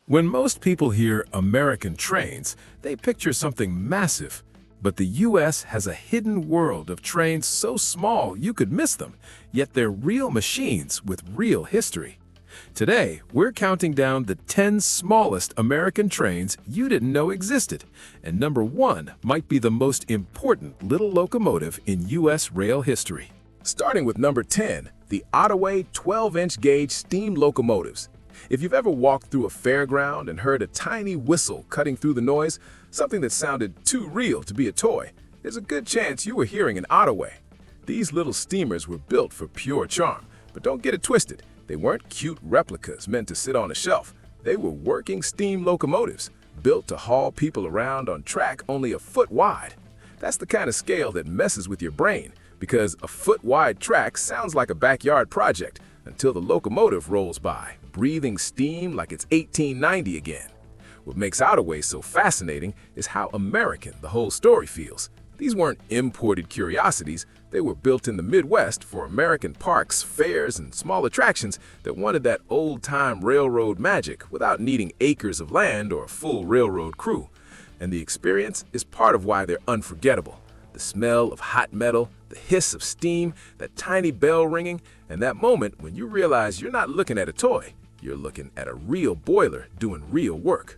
When most people hear American trains, they picture something massive. But the U.S. has a hidden world of trains so small you could miss them, yet they're real machines with real history. Today, we're counting down the 10 smallest American trains you didn't know existed, and number 1 might be the most important little locomotive in U.S. rail history. Starting with number 10, the Ottaway 12-inch gauge steam locomotives. If you've ever walked through a fairground and heard a tiny whistle cutting through the noise, something that sounded too real to be a toy, there's a good chance you were hearing an Ottaway. These little steamers were built for pure charm, but don't get it twisted. They weren't cute replicas meant to sit on a shelf. They were working steam locomotives, built to haul people around on track only a foot wide. That's the kind of scale that messes with your brain, because a foot-wide track sounds like a backyard project until the locomotive rolls by, breathing steam like it's 1890 again. What makes Ottaway so fascinating is how American the whole story feels. These weren't imported curiosities. They were built in the Midwest for American parks, fairs, and small attractions that wanted that old-time railroad magic without needing acres of land or a full railroad crew. And the experience is part of why they're unforgettable. The smell of hot metal, the hiss of steam, that tiny bell ringing, and that moment when you realize you're not looking at a toy, you're looking at a real boiler doing real work.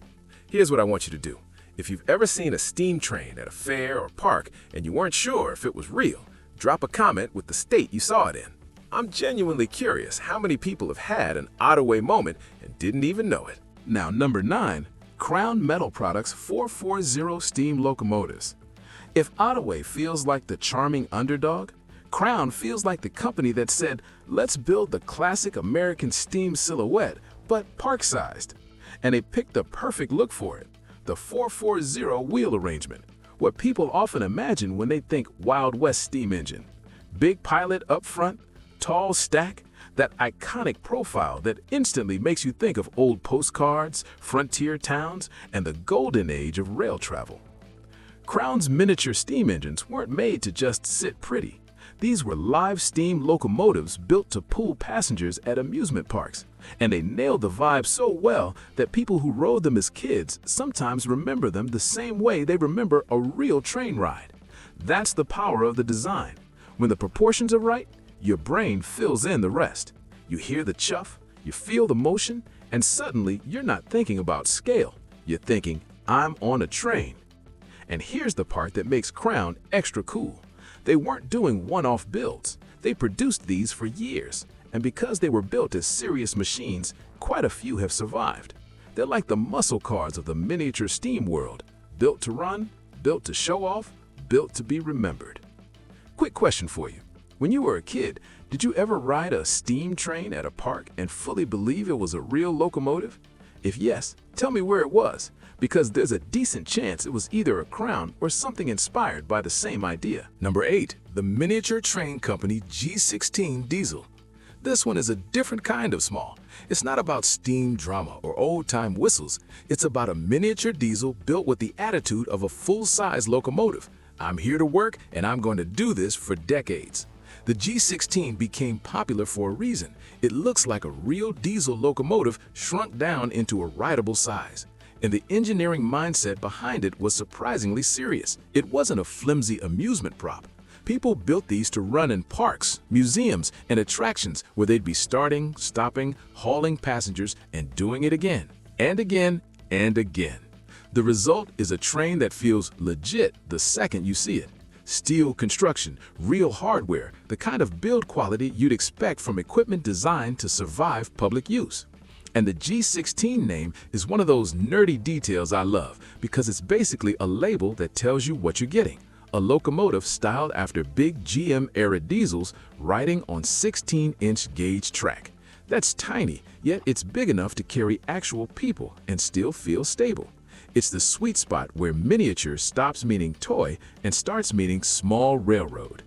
Here's what I want you to do. If you've ever seen a steam train at a fair or park and you weren't sure if it was real, drop a comment with the state you saw it in. I'm genuinely curious how many people have had an Ottaway moment and didn't even know it. Now, number 9, Crown Metal Products 440 steam locomotives. If Ottaway feels like the charming underdog, Crown feels like the company that said, let's build the classic American steam silhouette, but park-sized. And they picked the perfect look for it, the 440 wheel arrangement, what people often imagine when they think Wild West steam engine. Big pilot up front, tall stack, that iconic profile that instantly makes you think of old postcards, frontier towns, and the golden age of rail travel. Crown's miniature steam engines weren't made to just sit pretty. These were live steam locomotives built to pull passengers at amusement parks, and they nailed the vibe so well that people who rode them as kids sometimes remember them the same way they remember a real train ride. That's the power of the design. When the proportions are right, your brain fills in the rest. You hear the chuff, you feel the motion, and suddenly you're not thinking about scale. You're thinking, I'm on a train. And here's the part that makes Crown extra cool. They weren't doing one-off builds. They produced these for years. And because they were built as serious machines, quite a few have survived. They're like the muscle cars of the miniature steam world. Built to run, built to show off, built to be remembered. Quick question for you. When you were a kid, did you ever ride a steam train at a park and fully believe it was a real locomotive? If yes, tell me where it was, because there's a decent chance it was either a Crown or something inspired by the same idea. Number 8, the miniature train company G16 diesel. This one is a different kind of small. It's not about steam drama or old-time whistles. It's about a miniature diesel built with the attitude of a full-size locomotive. I'm here to work, and I'm going to do this for decades. The G16 became popular for a reason. It looks like a real diesel locomotive shrunk down into a rideable size. And the engineering mindset behind it was surprisingly serious. It wasn't a flimsy amusement prop. People built these to run in parks, museums, and attractions where they'd be starting, stopping, hauling passengers, and doing it again, and again, and again. The result is a train that feels legit the second you see it. Steel construction, real hardware, the kind of build quality you'd expect from equipment designed to survive public use. And the G16 name is one of those nerdy details I love because it's basically a label that tells you what you're getting. A locomotive styled after big GM-era diesels riding on 16-inch gauge track. That's tiny, yet it's big enough to carry actual people and still feel stable. It's the sweet spot where miniature stops meaning toy and starts meaning small railroad.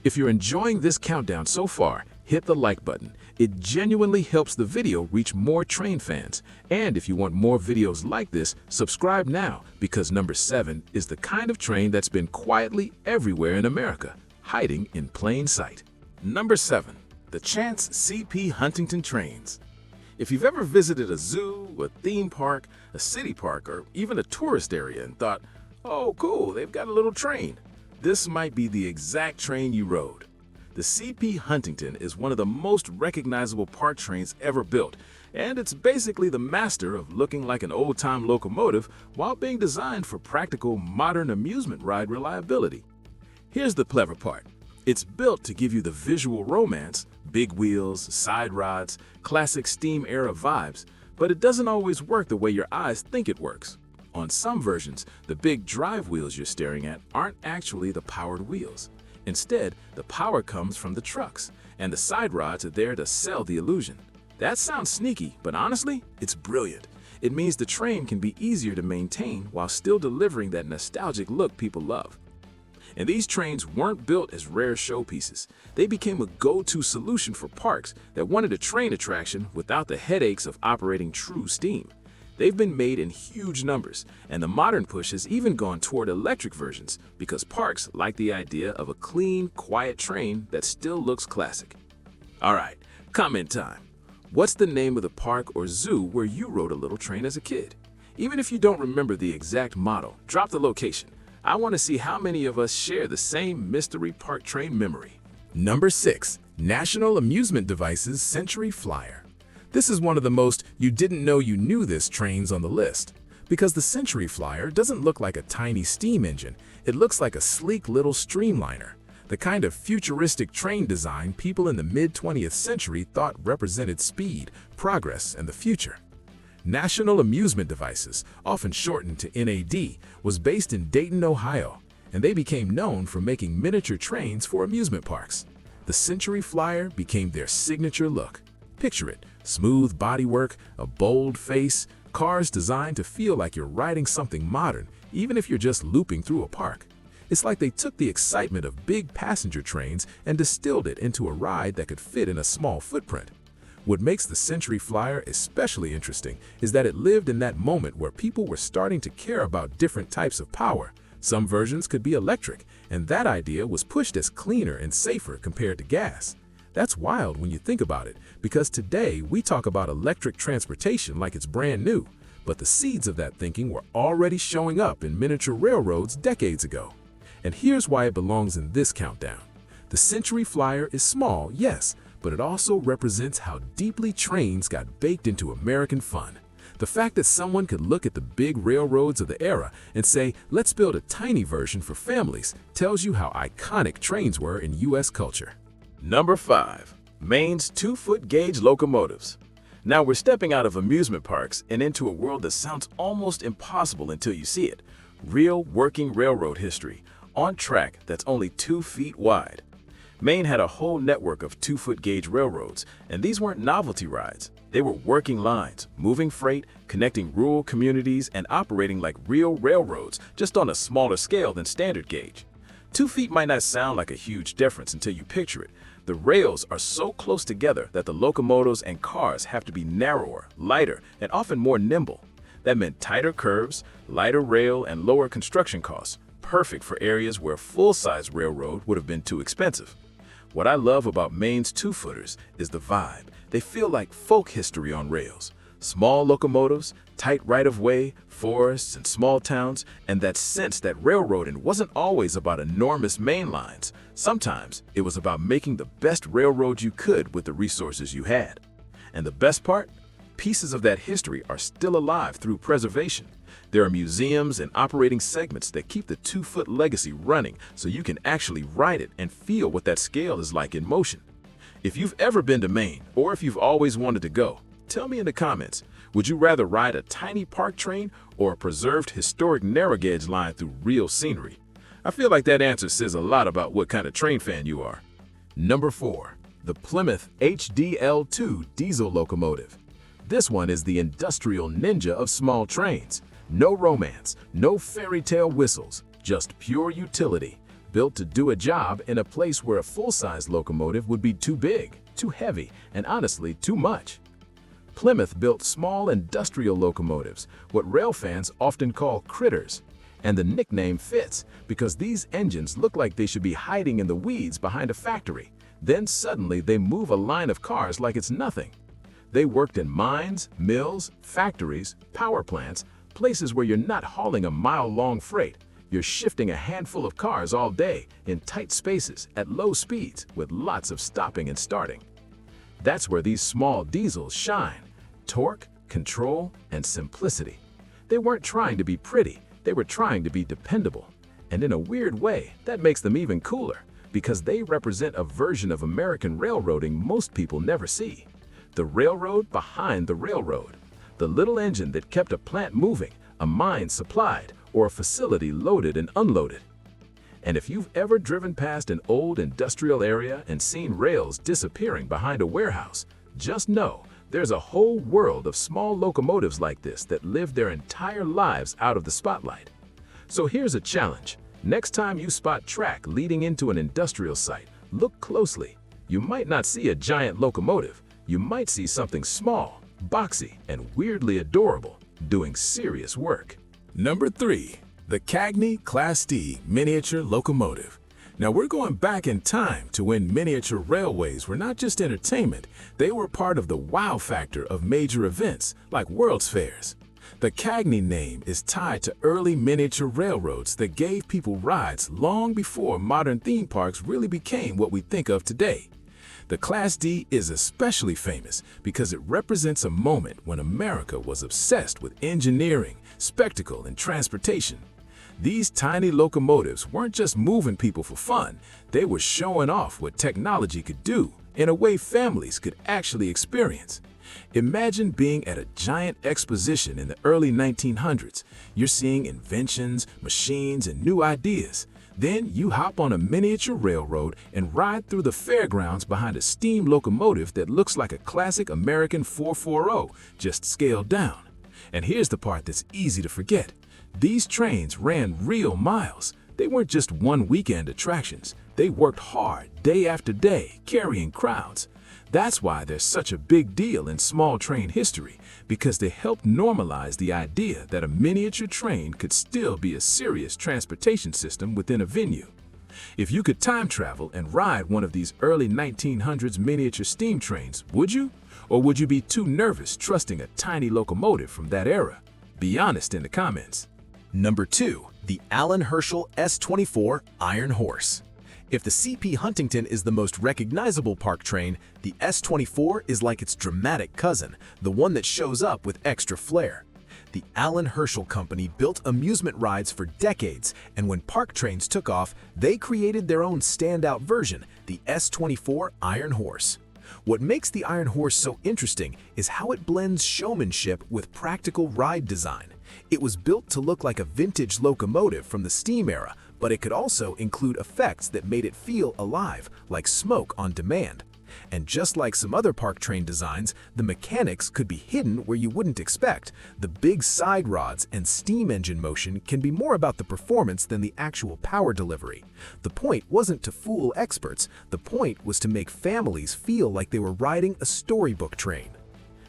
If you're enjoying this countdown so far, hit the like button. It genuinely helps the video reach more train fans. And if you want more videos like this, subscribe now, because number 7 is the kind of train that's been quietly everywhere in America, hiding in plain sight. Number 7. The Chance CP Huntington trains. If you've ever visited a zoo, a theme park, a city park, or even a tourist area and thought, oh cool, they've got a little train, this might be the exact train you rode. The CP Huntington is one of the most recognizable park trains ever built, and it's basically the master of looking like an old-time locomotive while being designed for practical, modern amusement ride reliability. Here's the clever part. It's built to give you the visual romance, big wheels, side rods, classic steam-era vibes, but it doesn't always work the way your eyes think it works. On some versions, the big drive wheels you're staring at aren't actually the powered wheels. Instead, the power comes from the trucks, and the side rods are there to sell the illusion. That sounds sneaky, but honestly, it's brilliant. It means the train can be easier to maintain while still delivering that nostalgic look people love. And these trains weren't built as rare showpieces. They became a go-to solution for parks that wanted a train attraction without the headaches of operating true steam. They've been made in huge numbers, and the modern push has even gone toward electric versions because parks like the idea of a clean, quiet train that still looks classic. All right, comment time. What's the name of the park or zoo where you rode a little train as a kid? Even if you don't remember the exact model, drop the location. I want to see how many of us share the same mystery park train memory. Number 6. National Amusement Devices Century Flyer. This is one of the most you didn't know you knew this trains on the list. Because the Century Flyer doesn't look like a tiny steam engine, it looks like a sleek little streamliner. The kind of futuristic train design people in the mid-20th century thought represented speed, progress, and the future. National Amusement Devices, often shortened to NAD, was based in Dayton, Ohio, and they became known for making miniature trains for amusement parks. The Century Flyer became their signature look. Picture it, smooth bodywork, a bold face, cars designed to feel like you're riding something modern, even if you're just looping through a park. It's like they took the excitement of big passenger trains and distilled it into a ride that could fit in a small footprint. What makes the Century Flyer especially interesting is that it lived in that moment where people were starting to care about different types of power. Some versions could be electric, and that idea was pushed as cleaner and safer compared to gas. That's wild when you think about it, because today we talk about electric transportation like it's brand new, but the seeds of that thinking were already showing up in miniature railroads decades ago. And here's why it belongs in this countdown. The Century Flyer is small, yes, but it also represents how deeply trains got baked into American fun. The fact that someone could look at the big railroads of the era and say, let's build a tiny version for families, tells you how iconic trains were in U.S. culture. Number 5. Maine's 2-foot gauge locomotives. Now we're stepping out of amusement parks and into a world that sounds almost impossible until you see it. Real working railroad history, on track that's only 2 feet wide. Maine had a whole network of 2-foot gauge railroads, and these weren't novelty rides. They were working lines, moving freight, connecting rural communities, and operating like real railroads, just on a smaller scale than standard gauge. 2 feet might not sound like a huge difference until you picture it. The rails are so close together that the locomotives and cars have to be narrower, lighter, and often more nimble. That meant tighter curves, lighter rail, and lower construction costs, perfect for areas where a full-size railroad would have been too expensive. What I love about Maine's 2-footers is the vibe. They feel like folk history on rails. Small locomotives, tight right-of-way, forests, and small towns, and that sense that railroading wasn't always about enormous main lines. Sometimes it was about making the best railroad you could with the resources you had. And the best part? Pieces of that history are still alive through preservation. There are museums and operating segments that keep the 2-foot legacy running so you can actually ride it and feel what that scale is like in motion. If you've ever been to Maine, or if you've always wanted to go, tell me in the comments, would you rather ride a tiny park train or a preserved historic narrow gauge line through real scenery? I feel like that answer says a lot about what kind of train fan you are. Number 4. The Plymouth HDL2 diesel locomotive. This one is the industrial ninja of small trains. No romance, no fairy tale whistles, just pure utility, built to do a job in a place where a full-size locomotive would be too big, too heavy, and honestly too much. Plymouth built small industrial locomotives, what railfans often call critters. And the nickname fits because these engines look like they should be hiding in the weeds behind a factory. Then suddenly they move a line of cars like it's nothing. They worked in mines, mills, factories, power plants, places where you're not hauling a mile-long freight. You're shifting a handful of cars all day in tight spaces at low speeds with lots of stopping and starting. That's where these small diesels shine. Torque, control, and simplicity. They weren't trying to be pretty, they were trying to be dependable. And in a weird way, that makes them even cooler, because they represent a version of American railroading most people never see. The railroad behind the railroad. The little engine that kept a plant moving, a mine supplied, or a facility loaded and unloaded. And if you've ever driven past an old industrial area and seen rails disappearing behind a warehouse, just know there's a whole world of small locomotives like this that live their entire lives out of the spotlight. So here's a challenge. Next time you spot track leading into an industrial site, look closely. You might not see a giant locomotive. You might see something small, boxy, and weirdly adorable, doing serious work. Number 3. The Cagney Class D Miniature Locomotive. Now we're going back in time to when miniature railways were not just entertainment, they were part of the wow factor of major events like World's Fairs. The Cagney name is tied to early miniature railroads that gave people rides long before modern theme parks really became what we think of today. The Class D is especially famous because it represents a moment when America was obsessed with engineering, spectacle, and transportation. These tiny locomotives weren't just moving people for fun, they were showing off what technology could do in a way families could actually experience. Imagine being at a giant exposition in the early 1900s. You're seeing inventions, machines, and new ideas. Then you hop on a miniature railroad and ride through the fairgrounds behind a steam locomotive that looks like a classic American 440, just scaled down. And here's the part that's easy to forget. These trains ran real miles. They weren't just one weekend attractions. They worked hard day after day, carrying crowds. That's why they're such a big deal in small train history, because they helped normalize the idea that a miniature train could still be a serious transportation system within a venue. If you could time travel and ride one of these early 1900s miniature steam trains, would you? Or would you be too nervous trusting a tiny locomotive from that era? Be honest in the comments. Number 2. The Allen Herschel S24 Iron Horse. If the CP Huntington is the most recognizable park train, the S24 is like its dramatic cousin, the one that shows up with extra flair. The Allen Herschel Company built amusement rides for decades, and when park trains took off, they created their own standout version, the S24 Iron Horse. What makes the Iron Horse so interesting is how it blends showmanship with practical ride design. It was built to look like a vintage locomotive from the steam era, but it could also include effects that made it feel alive, like smoke on demand. And just like some other park train designs, the mechanics could be hidden where you wouldn't expect. The big side rods and steam engine motion can be more about the performance than the actual power delivery. The point wasn't to fool experts, the point was to make families feel like they were riding a storybook train.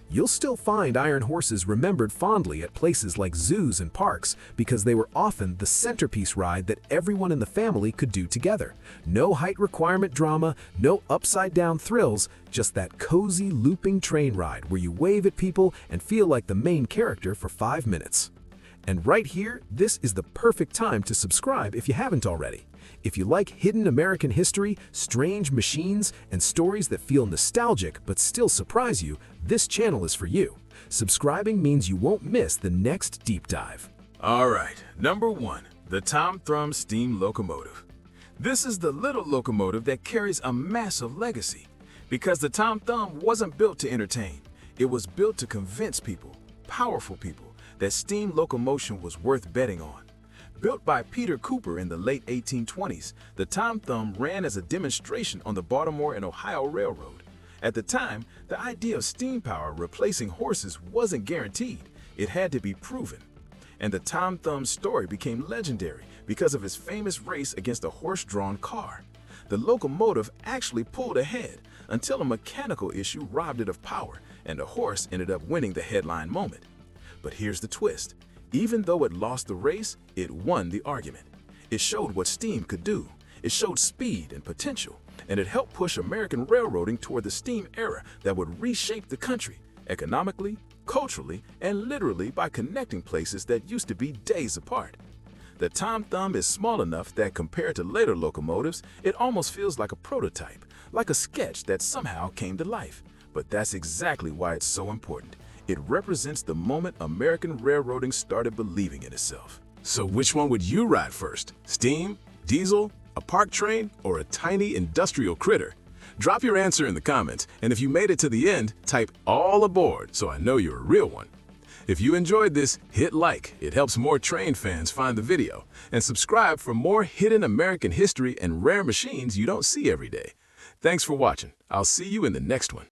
You'll still find iron horses remembered fondly at places like zoos and parks because they were often the centerpiece ride that everyone in the family could do together. No height requirement drama, no upside-down thrills, just that cozy looping train ride where you wave at people and feel like the main character for 5 minutes. And right here, this is the perfect time to subscribe if you haven't already. If you like hidden American history, strange machines, and stories that feel nostalgic but still surprise you, this channel is for you. Subscribing means you won't miss the next deep dive. All right, number 1, the Tom Thumb Steam Locomotive. This is the little locomotive that carries a massive legacy, because the Tom Thumb wasn't built to entertain. It was built to convince people, powerful people, that steam locomotion was worth betting on. Built by Peter Cooper in the late 1820s, the Tom Thumb ran as a demonstration on the Baltimore and Ohio Railroad. At the time, the idea of steam power replacing horses wasn't guaranteed. It had to be proven. And the Tom Thumb's story became legendary because of his famous race against a horse-drawn car. The locomotive actually pulled ahead until a mechanical issue robbed it of power, and the horse ended up winning the headline moment. But here's the twist. Even though it lost the race, it won the argument. It showed what steam could do. It showed speed and potential, and it helped push American railroading toward the steam era that would reshape the country. economically, culturally, and literally by connecting places that used to be days apart. The Tom Thumb is small enough that compared to later locomotives, it almost feels like a prototype, like a sketch that somehow came to life. But that's exactly why it's so important. It represents the moment American railroading started believing in itself. So which one would you ride first? Steam, diesel, a park train, or a tiny industrial critter? Drop your answer in the comments, and if you made it to the end, type all aboard so I know you're a real one. If you enjoyed this, hit like. It helps more train fans find the video. And subscribe for more hidden American history and rare machines you don't see every day. Thanks for watching. I'll see you in the next one.